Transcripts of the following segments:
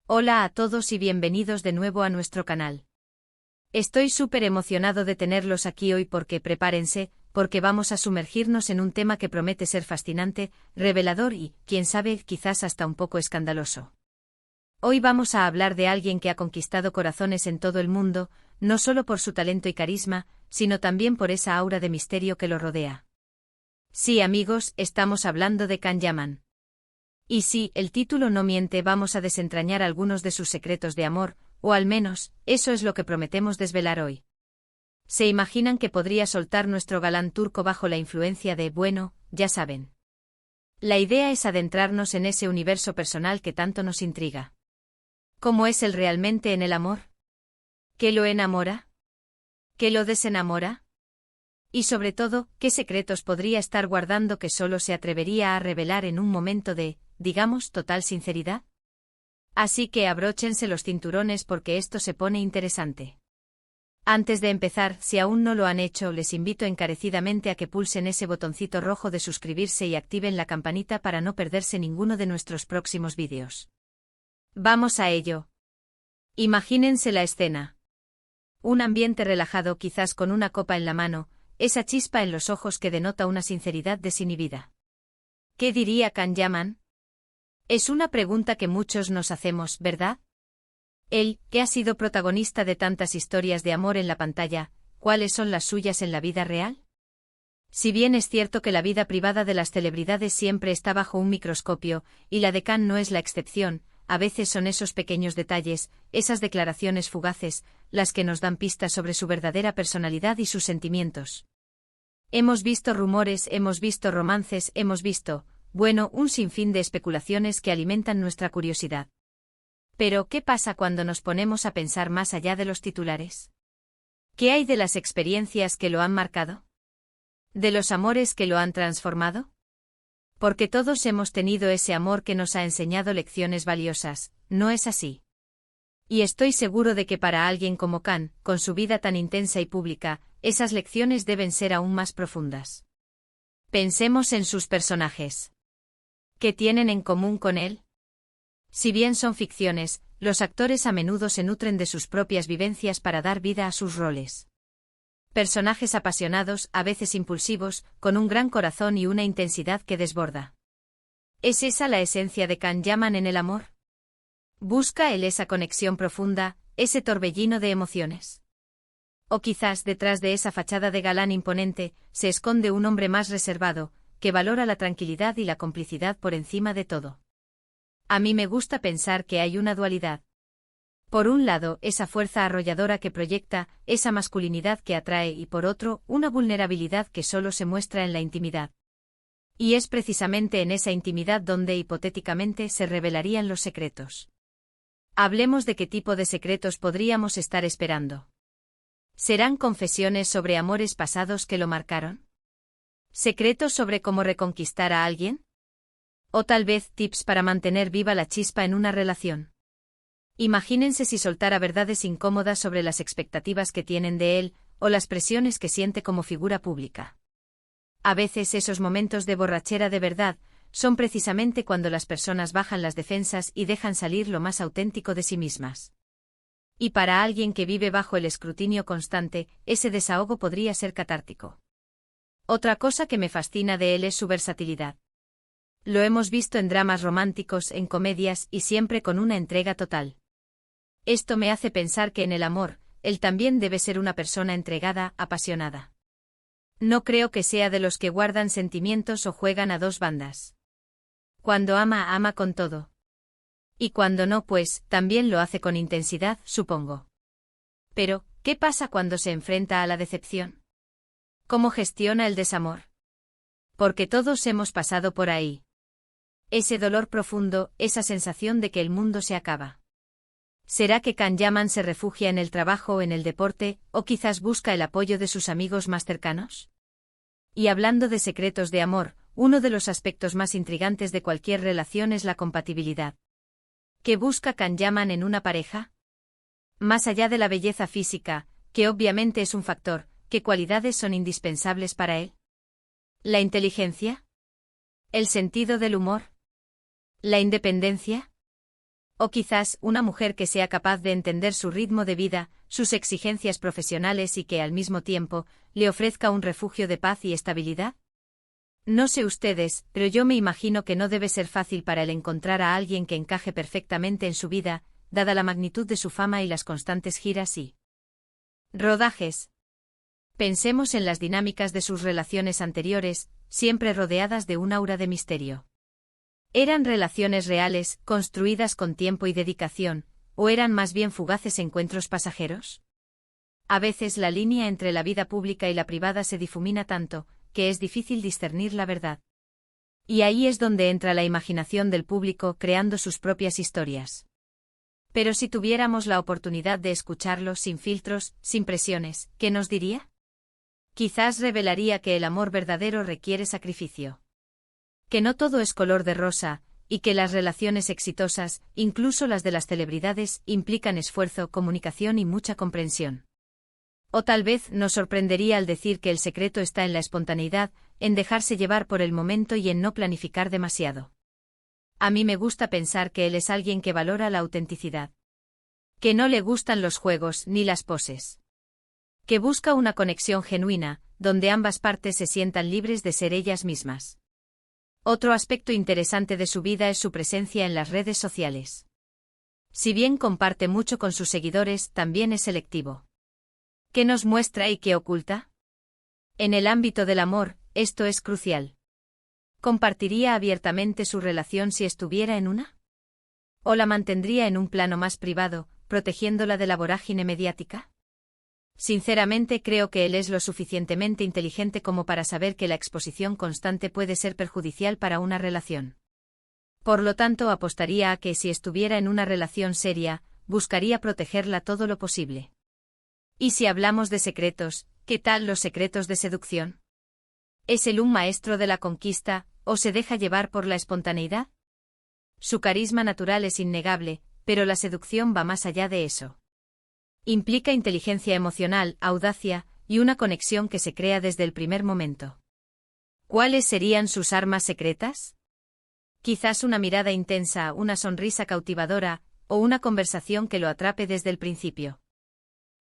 Hola a todos y bienvenidos de nuevo a nuestro canal. Estoy súper emocionado de tenerlos aquí hoy porque prepárense, porque vamos a sumergirnos en un tema que promete ser fascinante, revelador y, quién sabe, quizás hasta un poco escandaloso. Hoy vamos a hablar de alguien que ha conquistado corazones en todo el mundo, no solo por su talento y carisma, sino también por esa aura de misterio que lo rodea. Sí, amigos, estamos hablando de Can Yaman. Y sí, el título no miente, vamos a desentrañar algunos de sus secretos de amor, o al menos, eso es lo que prometemos desvelar hoy. ¿Se imaginan que podría soltar nuestro galán turco bajo la influencia de, bueno, ya saben? La idea es adentrarnos en ese universo personal que tanto nos intriga. ¿Cómo es él realmente en el amor? ¿Qué lo enamora? ¿Qué lo desenamora? Y sobre todo, ¿qué secretos podría estar guardando que solo se atrevería a revelar en un momento de, digamos, total sinceridad? Así que abróchense los cinturones porque esto se pone interesante. Antes de empezar, si aún no lo han hecho, les invito encarecidamente a que pulsen ese botoncito rojo de suscribirse y activen la campanita para no perderse ninguno de nuestros próximos vídeos. Vamos a ello. Imagínense la escena. Un ambiente relajado, quizás con una copa en la mano, esa chispa en los ojos que denota una sinceridad desinhibida. ¿Qué diría Can Yaman? Es una pregunta que muchos nos hacemos, ¿verdad? Él, que ha sido protagonista de tantas historias de amor en la pantalla, ¿cuáles son las suyas en la vida real? Si bien es cierto que la vida privada de las celebridades siempre está bajo un microscopio, y la de Can no es la excepción, a veces son esos pequeños detalles, esas declaraciones fugaces, las que nos dan pistas sobre su verdadera personalidad y sus sentimientos. Hemos visto rumores, hemos visto romances, hemos visto, bueno, un sinfín de especulaciones que alimentan nuestra curiosidad. Pero, ¿qué pasa cuando nos ponemos a pensar más allá de los titulares? ¿Qué hay de las experiencias que lo han marcado? ¿De los amores que lo han transformado? Porque todos hemos tenido ese amor que nos ha enseñado lecciones valiosas, ¿no es así? Y estoy seguro de que para alguien como Can, con su vida tan intensa y pública, esas lecciones deben ser aún más profundas. Pensemos en sus personajes. ¿Qué tienen en común con él? Si bien son ficciones, los actores a menudo se nutren de sus propias vivencias para dar vida a sus roles. Personajes apasionados, a veces impulsivos, con un gran corazón y una intensidad que desborda. ¿Es esa la esencia de Can Yaman en el amor? ¿Busca él esa conexión profunda, ese torbellino de emociones? O quizás detrás de esa fachada de galán imponente, se esconde un hombre más reservado, que valora la tranquilidad y la complicidad por encima de todo. A mí me gusta pensar que hay una dualidad. Por un lado, esa fuerza arrolladora que proyecta, esa masculinidad que atrae y por otro, una vulnerabilidad que solo se muestra en la intimidad. Y es precisamente en esa intimidad donde hipotéticamente se revelarían los secretos. Hablemos de qué tipo de secretos podríamos estar esperando. ¿Serán confesiones sobre amores pasados que lo marcaron? ¿Secretos sobre cómo reconquistar a alguien? ¿O tal vez tips para mantener viva la chispa en una relación? Imagínense si soltara verdades incómodas sobre las expectativas que tienen de él, o las presiones que siente como figura pública. A veces esos momentos de borrachera de verdad, son precisamente cuando las personas bajan las defensas y dejan salir lo más auténtico de sí mismas. Y para alguien que vive bajo el escrutinio constante, ese desahogo podría ser catártico. Otra cosa que me fascina de él es su versatilidad. Lo hemos visto en dramas románticos, en comedias y siempre con una entrega total. Esto me hace pensar que en el amor, él también debe ser una persona entregada, apasionada. No creo que sea de los que guardan sentimientos o juegan a dos bandas. Cuando ama, ama con todo. Y cuando no, pues, también lo hace con intensidad, supongo. Pero, ¿qué pasa cuando se enfrenta a la decepción? ¿Cómo gestiona el desamor? Porque todos hemos pasado por ahí. Ese dolor profundo, esa sensación de que el mundo se acaba. ¿Será que Can Yaman se refugia en el trabajo o en el deporte, o quizás busca el apoyo de sus amigos más cercanos? Y hablando de secretos de amor, uno de los aspectos más intrigantes de cualquier relación es la compatibilidad. ¿Qué busca Can Yaman en una pareja? Más allá de la belleza física, que obviamente es un factor, ¿qué cualidades son indispensables para él? ¿La inteligencia? ¿El sentido del humor? ¿La independencia? O quizás una mujer que sea capaz de entender su ritmo de vida, sus exigencias profesionales y que al mismo tiempo le ofrezca un refugio de paz y estabilidad. No sé ustedes, pero yo me imagino que no debe ser fácil para él encontrar a alguien que encaje perfectamente en su vida, dada la magnitud de su fama y las constantes giras y rodajes. Pensemos en las dinámicas de sus relaciones anteriores, siempre rodeadas de un aura de misterio. ¿Eran relaciones reales, construidas con tiempo y dedicación, o eran más bien fugaces encuentros pasajeros? A veces la línea entre la vida pública y la privada se difumina tanto, que es difícil discernir la verdad. Y ahí es donde entra la imaginación del público creando sus propias historias. Pero si tuviéramos la oportunidad de escucharlo sin filtros, sin presiones, ¿qué nos diría? Quizás revelaría que el amor verdadero requiere sacrificio. Que no todo es color de rosa, y que las relaciones exitosas, incluso las de las celebridades, implican esfuerzo, comunicación y mucha comprensión. O tal vez nos sorprendería al decir que el secreto está en la espontaneidad, en dejarse llevar por el momento y en no planificar demasiado. A mí me gusta pensar que él es alguien que valora la autenticidad. Que no le gustan los juegos ni las poses. Que busca una conexión genuina, donde ambas partes se sientan libres de ser ellas mismas. Otro aspecto interesante de su vida es su presencia en las redes sociales. Si bien comparte mucho con sus seguidores, también es selectivo. ¿Qué nos muestra y qué oculta? En el ámbito del amor, esto es crucial. ¿Compartiría abiertamente su relación si estuviera en una? ¿O la mantendría en un plano más privado, protegiéndola de la vorágine mediática? Sinceramente creo que él es lo suficientemente inteligente como para saber que la exposición constante puede ser perjudicial para una relación. Por lo tanto, apostaría a que si estuviera en una relación seria, buscaría protegerla todo lo posible. Y si hablamos de secretos, ¿qué tal los secretos de seducción? ¿Es él un maestro de la conquista, o se deja llevar por la espontaneidad? Su carisma natural es innegable, pero la seducción va más allá de eso. Implica inteligencia emocional, audacia, y una conexión que se crea desde el primer momento. ¿Cuáles serían sus armas secretas? Quizás una mirada intensa, una sonrisa cautivadora, o una conversación que lo atrape desde el principio.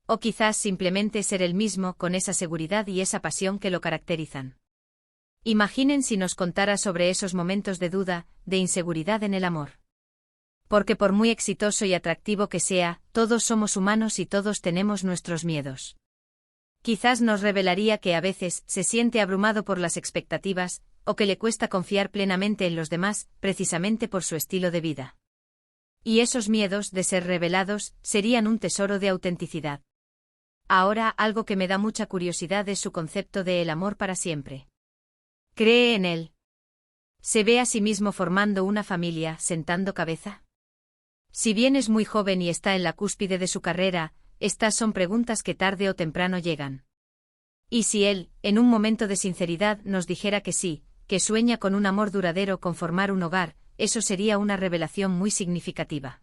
O quizás simplemente ser él mismo con esa seguridad y esa pasión que lo caracterizan. Imaginen si nos contara sobre esos momentos de duda, de inseguridad en el amor. Porque por muy exitoso y atractivo que sea, todos somos humanos y todos tenemos nuestros miedos. Quizás nos revelaría que a veces se siente abrumado por las expectativas, o que le cuesta confiar plenamente en los demás, precisamente por su estilo de vida. Y esos miedos, de ser revelados, serían un tesoro de autenticidad. Ahora, algo que me da mucha curiosidad es su concepto de el amor para siempre. ¿Cree en él? ¿Se ve a sí mismo formando una familia, sentando cabeza? Si bien es muy joven y está en la cúspide de su carrera, estas son preguntas que tarde o temprano llegan. ¿Y si él, en un momento de sinceridad, nos dijera que sí, que sueña con un amor duradero con formar un hogar, eso sería una revelación muy significativa.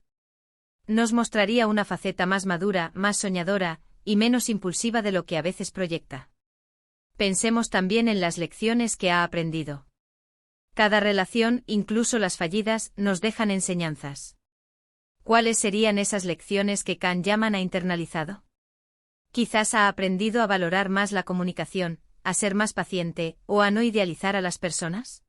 Nos mostraría una faceta más madura, más soñadora, y menos impulsiva de lo que a veces proyecta. Pensemos también en las lecciones que ha aprendido. Cada relación, incluso las fallidas, nos dejan enseñanzas. ¿Cuáles serían esas lecciones que Can Yaman ha internalizado? Quizás ha aprendido a valorar más la comunicación, a ser más paciente, o a no idealizar a las personas.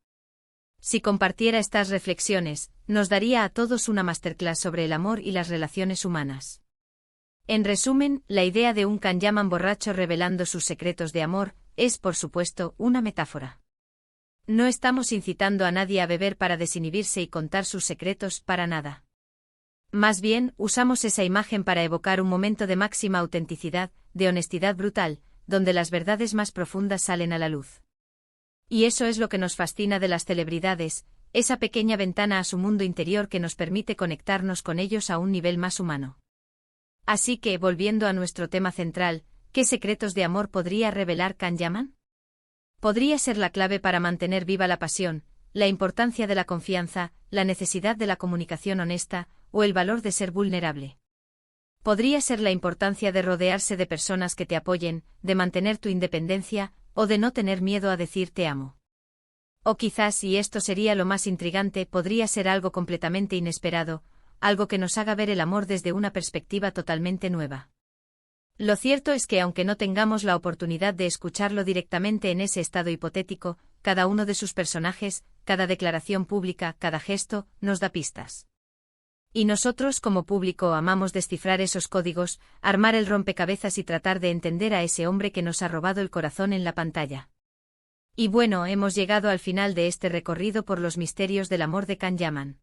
Si compartiera estas reflexiones, nos daría a todos una masterclass sobre el amor y las relaciones humanas. En resumen, la idea de un Can Yaman borracho revelando sus secretos de amor, es por supuesto, una metáfora. No estamos incitando a nadie a beber para desinhibirse y contar sus secretos para nada. Más bien, usamos esa imagen para evocar un momento de máxima autenticidad, de honestidad brutal, donde las verdades más profundas salen a la luz. Y eso es lo que nos fascina de las celebridades, esa pequeña ventana a su mundo interior que nos permite conectarnos con ellos a un nivel más humano. Así que, volviendo a nuestro tema central, ¿qué secretos de amor podría revelar Can Yaman? Podría ser la clave para mantener viva la pasión, la importancia de la confianza, la necesidad de la comunicación honesta, o el valor de ser vulnerable. Podría ser la importancia de rodearse de personas que te apoyen, de mantener tu independencia, o de no tener miedo a decir te amo. O quizás, y esto sería lo más intrigante, podría ser algo completamente inesperado, algo que nos haga ver el amor desde una perspectiva totalmente nueva. Lo cierto es que aunque no tengamos la oportunidad de escucharlo directamente en ese estado hipotético, cada uno de sus personajes, cada declaración pública, cada gesto, nos da pistas. Y nosotros como público amamos descifrar esos códigos, armar el rompecabezas y tratar de entender a ese hombre que nos ha robado el corazón en la pantalla. Y bueno, hemos llegado al final de este recorrido por los misterios del amor de Can Yaman.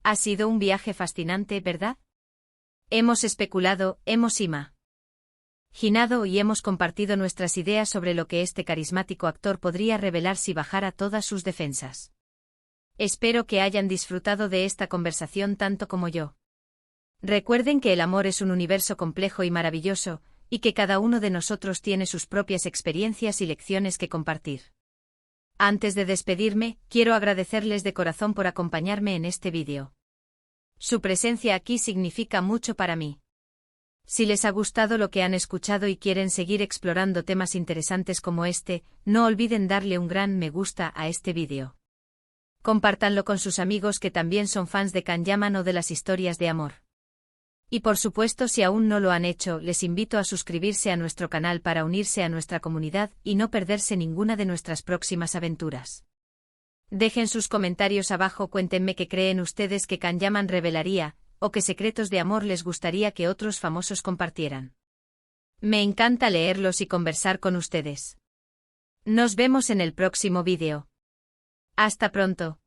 Ha sido un viaje fascinante, ¿verdad? Hemos especulado, hemos imaginado y hemos compartido nuestras ideas sobre lo que este carismático actor podría revelar si bajara todas sus defensas. Espero que hayan disfrutado de esta conversación tanto como yo. Recuerden que el amor es un universo complejo y maravilloso, y que cada uno de nosotros tiene sus propias experiencias y lecciones que compartir. Antes de despedirme, quiero agradecerles de corazón por acompañarme en este vídeo. Su presencia aquí significa mucho para mí. Si les ha gustado lo que han escuchado y quieren seguir explorando temas interesantes como este, no olviden darle un gran me gusta a este vídeo. Compártanlo con sus amigos que también son fans de Can Yaman o de las historias de amor. Y por supuesto, si aún no lo han hecho, les invito a suscribirse a nuestro canal para unirse a nuestra comunidad y no perderse ninguna de nuestras próximas aventuras. Dejen sus comentarios abajo, cuéntenme qué creen ustedes que Can Yaman revelaría, o qué secretos de amor les gustaría que otros famosos compartieran. Me encanta leerlos y conversar con ustedes. Nos vemos en el próximo vídeo. Hasta pronto.